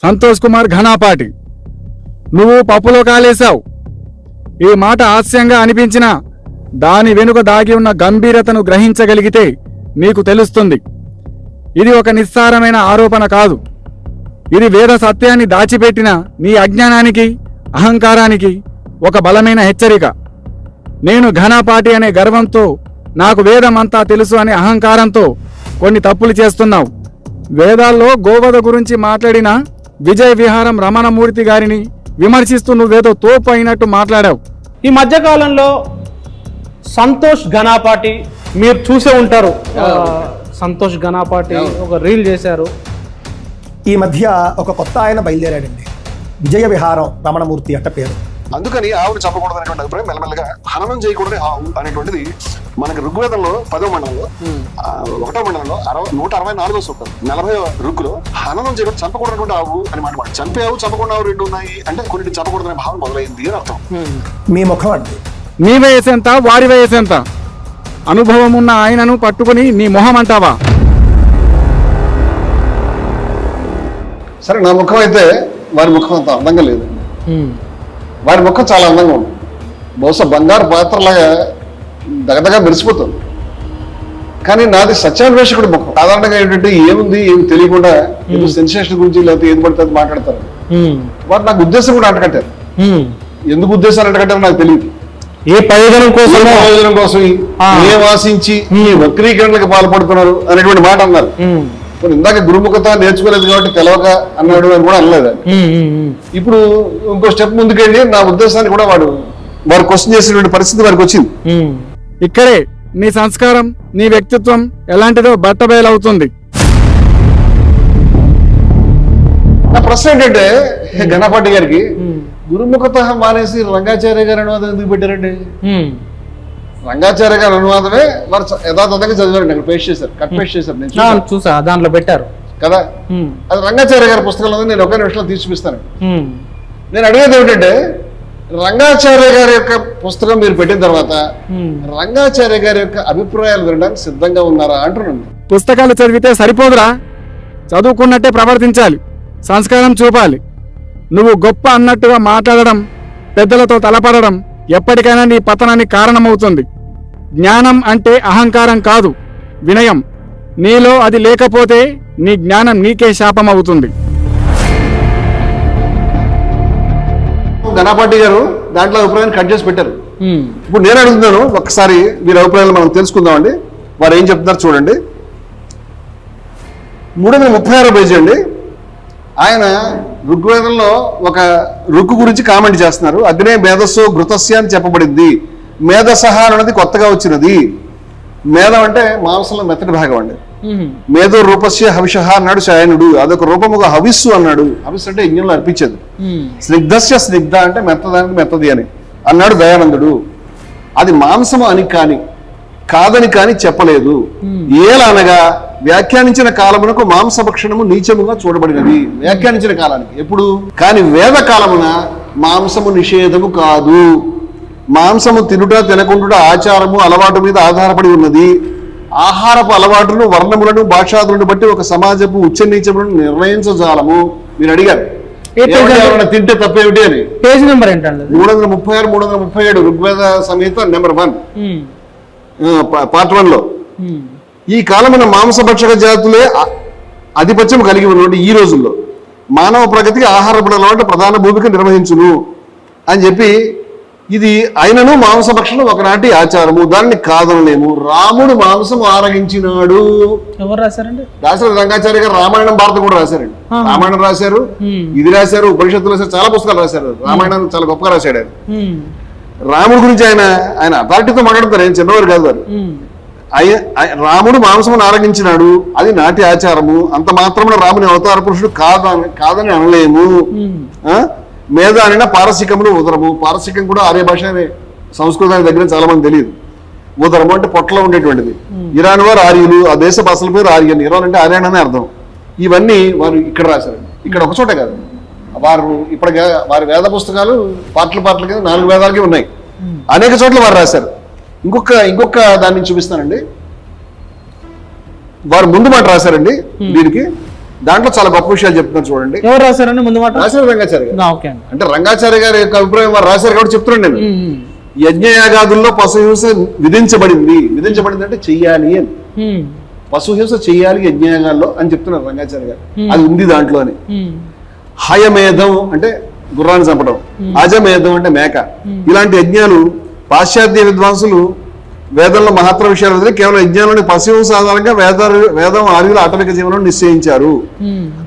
సంతోష్ కుమార్ ఘనాపాటి, నువ్వు పప్పులో కాలేశావు. ఈ మాట హాస్యంగా అనిపించినా దాని వెనుక దాగి ఉన్న గంభీరతను గ్రహించగలిగితే నీకు తెలుస్తుంది. ఇది ఒక నిస్సారమైన ఆరోపణ కాదు. ఇది వేద సత్యాన్ని దాచిపెట్టిన నీ అజ్ఞానానికి, అహంకారానికి ఒక బలమైన హెచ్చరిక. నేను ఘనాపాటి అనే గర్వంతో, నాకు వేదం అంతా తెలుసు అనే అహంకారంతో కొన్ని తప్పులు చేస్తున్నావు. వేదాల్లో గోవధ గురించి మాట్లాడిన విజయ విహారం రమణమూర్తి గారిని విమర్శిస్తూ నువ్వేదో తోపు అయినట్టు మాట్లాడావు. ఈ మధ్యకాలంలో సంతోష్ ఘనాపాటి మీరు చూసే ఉంటారు. సంతోష్ ఘనాపాటి ఒక రీల్ చేశారు. ఈ మధ్య ఒక కొత్త ఆయన బయలుదేరాడండి, విజయ విహారం రమణమూర్తి అట్ట పేరు. అందుకని ఆవుని చంపకూడదు అనేటువంటి అభిప్రాయం మెల్లమెల్లగా హననం చేయకూడదు ఆవు అనేటువంటిది మనకి ఋగ్వేదంలో 10వ మండలంలో 1వ మండలంలో 164వ సూక్తం 40వ ఋగ్గులో హననం చేయకూడదు, చంపకూడనటువంటి ఆవు అని మాట. చంపే ఆవు చంపకుండా ఆవు రెండు ఉన్నాయి అంటే కొన్నింటి చంపకూడదనే భావం మొదలైంది అని అర్థం. మీ ముఖం అండి. నీ వయసు ఎంత, వారి వయసు ఎంత? అనుభవం ఉన్న ఆయనను పట్టుకుని నీ మొహం అంటావా? సరే, నా ముఖం అయితే వారి ముఖం అంత అందంగా లేదు. వారి ముఖం చాలా అందంగా ఉంది. బహుశా బంగారు పాత్రలాగా దగదగా మెరిసిపోతుంది. కానీ నాది సత్యాన్వేషకుడి ముఖం. సాధారణంగా ఏంటంటే ఏముంది ఏమి తెలియకుండా ఏదో సెన్సేషన్ గురించి లేకపోతే ఏది పడితే అది మాట్లాడతారు. వారు నాకు ఉద్దేశం కూడా అంటకట్టారు. ఎందుకు ఉద్దేశాలు అంటకట్టారో నాకు తెలియదు. ఏ ప్రయోజనం కోసం ఏ వాసించి ఈ వక్రీకరణలకు పాల్పడుతున్నారు అనేటువంటి మాట అన్నారు. ఇందాక గురుముఖత నేర్చుకోలేదు కాబట్టి తెలవక అన్నాడు అని కూడా అనలేదు. ఇప్పుడు ఇంకో స్టెప్ ముందుకెళ్ళి నా ఉద్దేశాన్ని కూడా వారు క్వశ్చన్ చేసేటువంటి పరిస్థితి వారికి వచ్చింది. ఇక్కడే నీ సంస్కారం, నీ వ్యక్తిత్వం ఎలాంటిదో బట్టబయలవుతుంది. నా ప్రశ్న ఏంటంటే ఘనపాటి గారికి గురుముఖత మానేసి రంగాచార్య గారి అనువాదం ఎందుకు పెట్టారండి? రంగాచార్య గారి అనువాదమే వారు యథాతథంగా చదివారండి. అక్కడ పేస్ట్ చేశారు, కట్ పేస్ట్ చేశారు. నేను చూసా, దాంట్లో పెట్టారు కదా. అది రంగాచార్య గారి పుస్తకంలో నేను ఒకే నిమిషంలో తీసి చూపిస్తాను. నేను అడిగేది ఏమిటంటే రంగాచార్య గారి యొక్క పుస్తకం మీరు పెట్టిన తర్వాత రంగాచార్య గారి యొక్క అభిప్రాయాలు వినడానికి సిద్ధంగా ఉన్నారా అంటున్నాను. పుస్తకాలు చదివితే సరిపోదురా, చదువుకున్నట్టే ప్రవర్తించాలి, సంస్కారం చూపాలి. నువ్వు గొప్ప అన్నట్టుగా మాట్లాడడం, పెద్దలతో తలపడడం ఎప్పటికైనా నీ పతనానికి కారణమవుతుంది. జ్ఞానం అంటే అహంకారం కాదు, వినయం. నీలో అది లేకపోతే నీ జ్ఞానం నీకే శాపం అవుతుంది. ఘనపాటి గారు దాంట్లో అభిప్రాయాన్ని కట్ చేసి పెట్టారు. ఇప్పుడు నేను అడుగుతున్నాను, ఒక్కసారి వీరి అభిప్రాయాలు మనం తెలుసుకుందామండి. వారు ఏం చెప్తున్నారు చూడండి. 336 పేజీ అండి. ఆయన ఋగ్వేదంలో ఒక ఋగ్గు గురించి కామెంట్ చేస్తున్నారు. అగ్నే మేధస్సు ఘృతస్య అని చెప్పబడింది. మేధసహ అన్నది కొత్తగా వచ్చినది. మేధం అంటే మాంసంలో మెత్తటి భాగం అండి. మేధో రూపస్య హవిషః అన్నాడు శయనుడు. అదొక రూపముగా హవిస్సు అన్నాడు. హవిస్సు అంటే యజ్ఞంలో అర్పించేది. స్నిగ్ధస్య స్నిగ్ధ అంటే మెత్తదానికి మెత్తది అని అన్నాడు దయానందుడు. అది మాంసము అని కాదని కాని చెప్పలేదు. ఏలనగా వ్యాఖ్యానించిన కాలమునకు మాంసభక్షణము నీచముగా చూడబడినది. వ్యాఖ్యానించిన కాలానికి ఎప్పుడు? కానీ వేద కాలమున మాంసము నిషేధము కాదు. మాంసము తినుట తినకుండుట ఆచారము అలవాటు మీద ఆధారపడి ఉన్నది. ఆహారపు అలవాటును వర్ణములను భాషాదులను బట్టి ఒక సమాజపు ఉచ్చ నీచములను నిర్ణయించజాలము. మీరు అడిగారు తింటే తప్పేమిటి అని. పేజ్ నెంబర్ ఏంటండి? 336 337 ఋగ్వేద సంహిత నెంబర్ 1 పార్ట్ 1లో ఈ కాలమైన మాంసభక్షక జాతులే ఆధిపత్యం కలిగి ఉన్నటువంటి ఈ రోజుల్లో మానవ ప్రగతికి ఆహారపు అలవాటు ప్రధాన భూమిక నిర్వహించును అని చెప్పి, ఇది అయినను మాంసభక్షణం ఒకనాటి ఆచారము, దాన్ని కాదనలేము. రాముడు మాంసం ఆరగించినాడు. ఎవరు రాశారండి? రాశారు రంగాచార్య గారు. రామాయణం భారతం కూడా రాశారండి. రామాయణం రాశారు, ఇది రాశారు, ఉపనిషత్తులు రాశారు, చాలా పుస్తకాలు రాశారు. రామాయణం చాలా గొప్పగా రాశాడు ఆయన. రాముడి గురించి ఆయన అథారిటీతో మాట్లాడతారు, ఏం చిన్నవారు కాదు వారు. రాముడు మాంసమును ఆరగించినాడు, అది నాటి ఆచారము. అంత మాత్రమున రాముని అవతార పురుషుడు కాదని అనలేము. మేధ అనిన పారసికమును ఉదరము. పారసికం కూడా ఆర్య భాష అనే సంస్కృతానికి దగ్గర చాలా మంది తెలియదు. ఉదరము అంటే పొట్టలో ఉండేటువంటిది. ఇరాన్ వారు ఆర్యులు, ఆ దేశ భాషల పేరు ఆర్యన్. ఇరాన్ అంటే ఆర్యన్ అనే అర్థం. ఇవన్నీ వారు ఇక్కడ రాశారండి. ఇక్కడ ఒక చోటే కాదు, వారు ఇప్పటికే వారి వేద పుస్తకాలు పాటల కింద 4 వేదాలకి ఉన్నాయి. అనేక చోట్ల వారు రాశారు. ఇంకొక దాన్ని చూపిస్తానండి. వారు ముందు మాట రాశారండి దీనికి. దాంట్లో చాలా గొప్ప విషయాలు చెప్తున్నారు చూడండి. ఎవరు రాశారండి ముందు మాట? రాశారు రంగాచార్య గారు. ఓకే అండి. అంటే రంగాచార్య గారి యొక్క అభిప్రాయం వారు రాశారు కాబట్టి చెప్తున్నాను నేను. యజ్ఞయాగాదుల్లో పశుహింస విధించబడింది అంటే చెయ్యాలి అని, పశుహింస చెయ్యాలి యజ్ఞయాగాల్లో అని చెప్తున్నారు రంగాచార్య గారు. అది ఉంది దాంట్లో అని. హయమేధం అంటే గుర్రాన్ని చంపడం, అజమేధం అంటే మేక. ఇలాంటి యజ్ఞాలు పాశ్చాత్య విద్వాంసులు వేదంలో మహత్తర విషయాలు వదిలి కేవలం యజ్ఞాలని పశుహింస ఆధారంగా వేదం ఆర్యుల ఆటవిక జీవనం నిశ్చయించారు.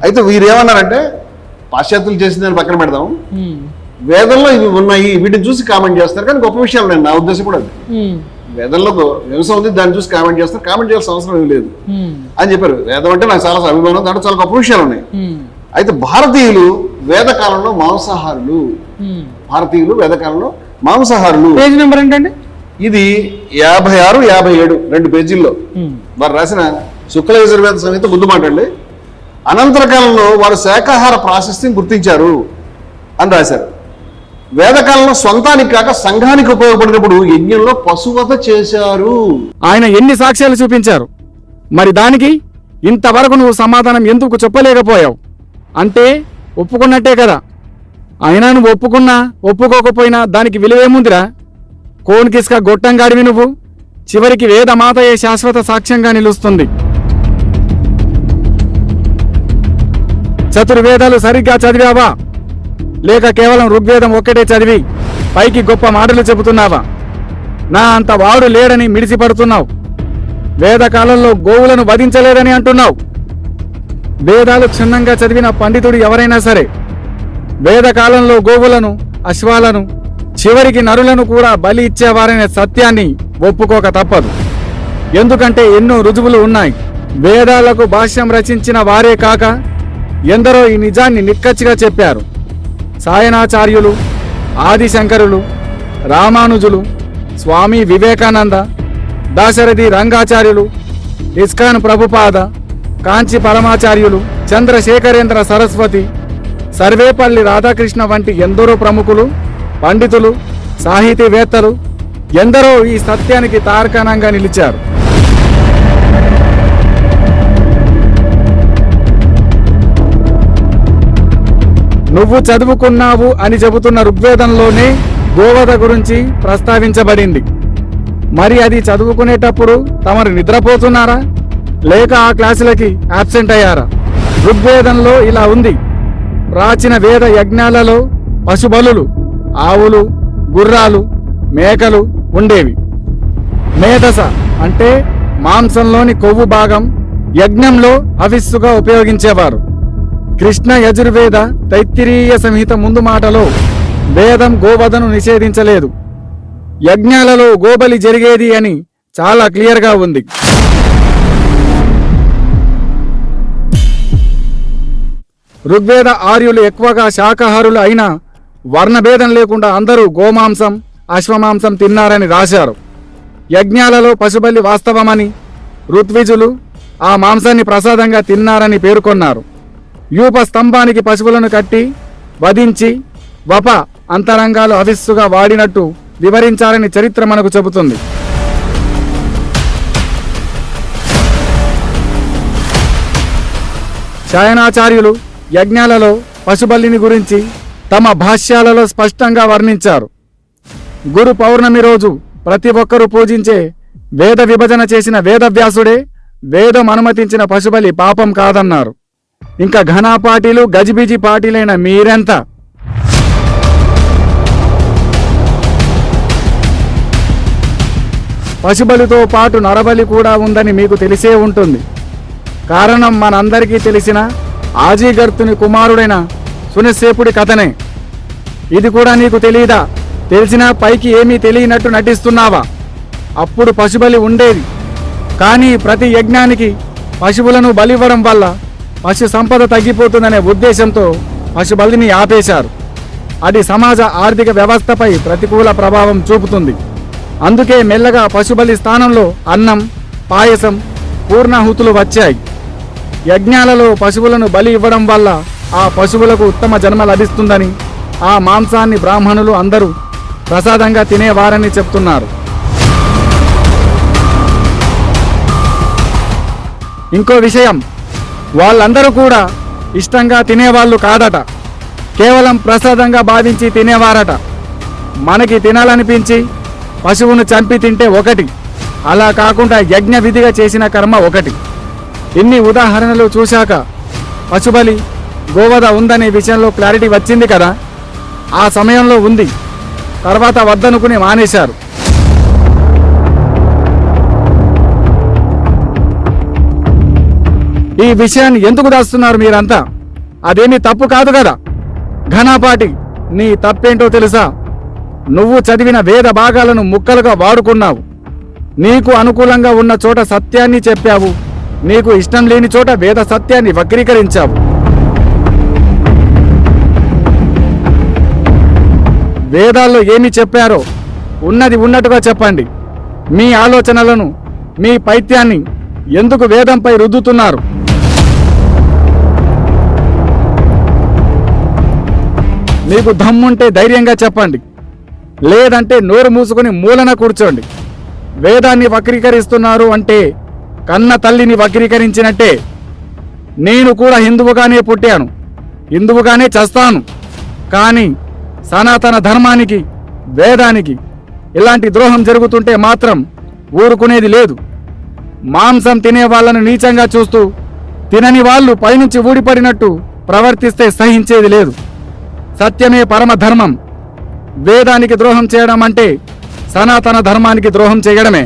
అయితే వీరేమన్నారంటే పాశ్చాత్యులు చేసిన దాన్ని పక్కన పెడదాం, వేదంలో ఇవి ఉన్నాయి, వీటిని చూసి కామెంట్ చేస్తారు. కానీ గొప్ప విషయాలు నేను నా ఉద్దేశం కూడా అది. వేదంలో వ్యవసాయం ఉంది, దాన్ని చూసి కామెంట్ చేస్తారు, కామెంట్ చేయాల్సిన అవసరం ఏం లేదు అని చెప్పారు. వేదం అంటే నాకు చాలా అభిమానం, దాంట్లో చాలా గొప్ప విషయాలు ఉన్నాయి. అయితే భారతీయులు వేదకాలంలో మాంసాహారులు, పేజ్ నెంబర్ ఏంటండి? ఇది 56, 57 2 పేజీల్లో వారు రాసిన శుక్ల యజుర్వేద సంహిత ముందు మాట్లాడి అనంతర కాలంలో వారు శాకాహార ప్రాశస్త్యం గుర్తించారు అని రాశారు. వేదకాలంలో సొంతానికి కాక సంఘానికి ఉపయోగపడినప్పుడు యజ్ఞంలో పశువత చేశారు. ఆయన ఎన్ని సాక్ష్యాలు చూపించారు, మరి దానికి ఇంతవరకు నువ్వు సమాధానం ఎందుకు చెప్పలేకపోయావు? అంటే ఒప్పుకున్నట్టే కదా. అయినా నువ్వు ఒప్పుకున్నా ఒప్పుకోకపోయినా దానికి విలువేముందిరా? కోన్కిస్క గొట్టంగాడివి నువ్వు. చివరికి వేదమాతయే శాశ్వత సాక్ష్యంగా నిలుస్తుంది. చతుర్వేదాలు సరిగ్గా చదివావా, లేక కేవలం ఋగ్వేదం ఒక్కటే చదివి పైకి గొప్ప మాటలు చెబుతున్నావా? నా అంత వాడు లేడని మిడిసిపడుతున్నావు. వేదకాలంలో గోవులను వధించలేదని అంటున్నావు. వేదాలు క్షుణ్ణంగా చదివిన పండితుడు ఎవరైనా సరే వేదకాలంలో గోవులను, అశ్వాలను, చివరికి నరులను కూడా బలి ఇచ్చేవారనే సత్యాన్ని ఒప్పుకోక తప్పదు. ఎందుకంటే ఎన్నో రుజువులు ఉన్నాయి. వేదాలకు భాష్యం రచించిన వారే కాక ఎందరో ఈ నిజాన్ని నిక్కచ్చిగా చెప్పారు. సాయనాచార్యులు, ఆదిశంకరులు, రామానుజులు, స్వామి వివేకానంద, దాశరథి రంగాచార్యులు, ఇస్కాన్ ప్రభుపాద, కాంచి పరమాచార్యులు, చంద్రశేఖరేంద్ర సరస్వతి, సర్వేపల్లి రాధాకృష్ణ వంటి ఎందరో ప్రముఖులు, పండితులు, సాహితీవేత్తలు ఎందరో ఈ సత్యానికి తార్కాణంగా నిలిచారు. నువ్వు చదువుకున్నావు అని చెబుతున్న ఋగ్వేదంలోనే గోవధ గురించి ప్రస్తావించబడింది. మరి అది చదువుకునేటప్పుడు తమరు నిద్రపోతున్నారా, లేక ఆ క్లాసులకి అబ్సెంట్ అయ్యారా? ఋగ్వేదంలో ఇలా ఉంది: ప్రాచీన వేద యజ్ఞాలలో పశుబలులు, ఆవులు, గుర్రాలు, మేకలు ఉండేవి. మేధస అంటే మాంసంలోని కొవ్వు భాగం యజ్ఞంలో హవిస్సుగా ఉపయోగించేవారు. కృష్ణ యజుర్వేద తైత్తిరీయ సంహిత ముందు మాటలో వేదం గోవధను నిషేధించలేదు. యజ్ఞాలలో గోబలి జరిగేది అని చాలా క్లియర్గా ఉంది. ఋగ్వేద ఆర్యులు ఎక్కువగా శాకాహారులు అయినా వర్ణభేదం లేకుండా అందరూ గోమాంసం, అశ్వమాంసం తిన్నారని రాశారు. యజ్ఞాలలో పశుబలి వాస్తవమని, ఋత్విజులు ఆ మాంసాన్ని ప్రసాదంగా తిన్నారని పేర్కొన్నారు. యూప స్తంభానికి పశువులను కట్టి వధించి వప అంతరంగాలు హవిస్సుగా వాడినట్టు వివరించారని చరిత్ర మనకు చెబుతుంది. శయనాచార్యులు యజ్ఞాలలో పశుబలిని గురించి తమ భాష్యాలలో స్పష్టంగా వర్ణించారు. గురు పౌర్ణమి రోజు ప్రతి ఒక్కరూ పూజించే వేద విభజన చేసిన వేదవ్యాసుడే వేదం అనుమతించిన పశుబలి పాపం కాదన్నారు. ఇంకా ఘనాపాటీలు, గజిబిజి పాటీలైన మీరెంత? పశుబలితో పాటు నరబలి కూడా ఉందని మీకు తెలిసే ఉంటుంది. కారణం మనందరికీ తెలిసిన ఆజీగర్తుని కుమారుడైన సునిశేపుడి కథనే. ఇది కూడా నీకు తెలియదా? తెలిసినా పైకి ఏమీ తెలియనట్టు నటిస్తున్నావా? అప్పుడు పశుబలి ఉండేది, కానీ ప్రతి యజ్ఞానికి పశువులను బలివ్వడం వల్ల పశు సంపద తగ్గిపోతుందనే ఉద్దేశంతో పశుబలిని ఆపేశారు. అది సమాజ ఆర్థిక వ్యవస్థపై ప్రతికూల ప్రభావం చూపుతుంది. అందుకే మెల్లగా పశుబలి స్థానంలో అన్నం, పాయసం, పూర్ణాహుతులు వచ్చాయి. యజ్ఞాలలో పశువులను బలి ఇవ్వడం వల్ల ఆ పశువులకు ఉత్తమ జన్మ లభిస్తుందని, ఆ మాంసాన్ని బ్రాహ్మణులు అందరూ ప్రసాదంగా తినేవారని చెప్తున్నారు. ఇంకో విషయం, వాళ్ళందరూ కూడా ఇష్టంగా తినేవాళ్ళు కాదట, కేవలం ప్రసాదంగా భావించి తినేవారట. మనకి తినాలనిపించి పశువును చంపి తింటే ఒకటి, అలా కాకుండా యజ్ఞ విధిగా చేసిన కర్మ ఒకటి. ఇన్ని ఉదాహరణలు చూశాక పశుబలి, గోవధ ఉందనే విషయంలో క్లారిటీ వచ్చింది కదా. ఆ సమయంలో ఉంది, తర్వాత వద్దనుకుని మానేశారు. ఈ విషయాన్ని ఎందుకు దాస్తున్నారు మీరంతా? అదేమీ తప్పు కాదు కదా. ఘనాపాటి, నీ తప్పేంటో తెలుసా? నువ్వు చదివిన వేద భాగాలను ముక్కలుగా వాడుకున్నావు. నీకు అనుకూలంగా ఉన్న చోట సత్యాన్ని చెప్పావు, నీకు ఇష్టం లేని చోట వేద సత్యాన్ని వక్రీకరించావు. వేదాల్లో ఏమి చెప్పారో ఉన్నది ఉన్నట్టుగా చెప్పండి. మీ ఆలోచనలను, మీ పైత్యాన్ని ఎందుకు వేదంపై రుద్దుతున్నారు? మీకు దమ్ముంటే ధైర్యంగా చెప్పండి, లేదంటే నోరు మూసుకుని మూలన కూర్చోండి. వేదాన్ని వక్రీకరిస్తున్నారు అంటే కన్న తల్లిని వక్రీకరించినట్టే. నేను కూడా హిందువుగానే పుట్టాను, హిందువుగానే చస్తాను. కానీ సనాతన ధర్మానికి, వేదానికి ఇలాంటి ద్రోహం జరుగుతుంటే మాత్రం ఊరుకునేది లేదు. మాంసం తినే వాళ్ళను నీచంగా చూస్తూ తినని వాళ్ళు పైనుంచి ఊడిపడినట్టు ప్రవర్తిస్తే సహించేది లేదు. సత్యమే పరమధర్మం. వేదానికి ద్రోహం చేయడం అంటే సనాతన ధర్మానికి ద్రోహం చేయడమే.